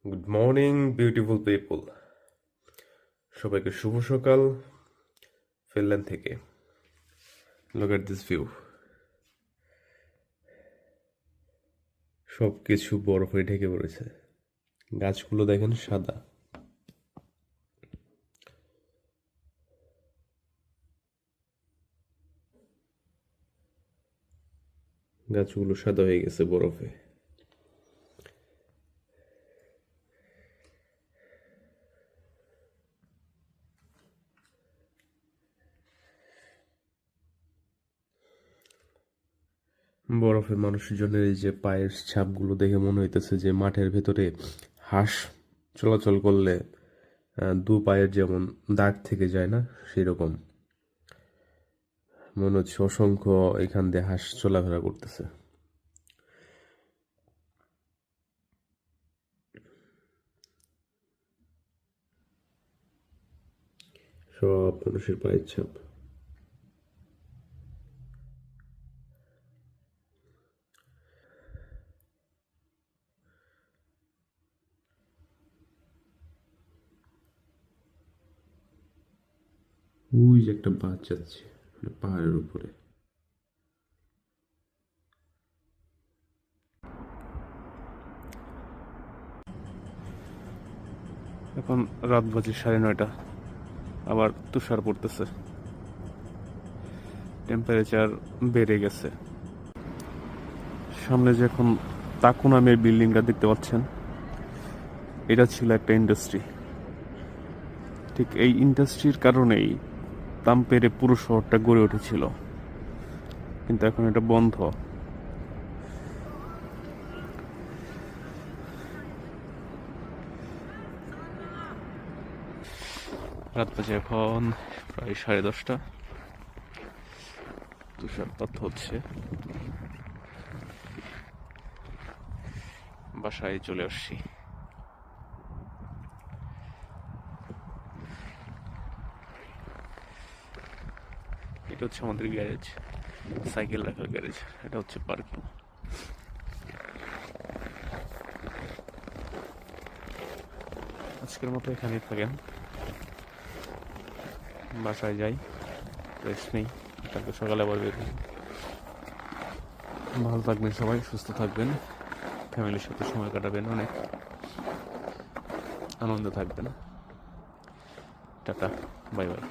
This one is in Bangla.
গুড মর্নিং বিউটিফুল পিপল, সবাইকে শুভ সকাল ফিনল্যান্ড থেকে। লুক এট দিস ভিউ, সব কিছু বরফে ঢেকে পড়েছে। গাছগুলো দেখেন সাদা, গাছগুলো সাদা হয়ে গেছে বরফে। বরফে মানুষজনের এই যে পায়ের ছাপগুলো দেখে মনে হইতেছে যে মাঠের ভেতরে হাঁস চলাচল করলে দু পায়ের যেমন দাগ থেকে যায় না, সেরকম মনে হচ্ছে অসংখ্য এখান দিয়ে হাঁস চলাফেরা করতেছে। সব মানুষের পায়ের ছাপ। ওই যে একটা বাস যাচ্ছে পাহাড়ের উপরে। এখন রাত বাজে 9:30, আবার তুষার পড়তেছে, টেম্পারেচার বেড়ে গেছে। সামনে যে এখন তাকু নামের বিল্ডিংটা দেখতে পাচ্ছেন, এটা ছিল একটা ইন্ডাস্ট্রি। ঠিক এই ইন্ডাস্ট্রির কারণেই তাম্পেরে পুরো শহরটা গড়ে উঠেছিল, কিন্তু এখন এটা বন্ধ। রাত বাজে এখন প্রায় 10:30, তুষারপাত হচ্ছে। বাসায় চলে আসছি। এটা হচ্ছে আমাদের গ্যারেজ, সাইকেল রাখার গ্যারেজ। এটা হচ্ছে পার্কিং। আজকের মতো এখানেই থাকেন, বাসায় যাই, রেস্ট নেই, কালকে সকালে আবার বের হই। ভালো থাকবেন সবাই, সুস্থ থাকবেন, ফ্যামিলির সাথে সময় কাটাবেন, অনেক আনন্দে থাকবেন। Tata, bye bye.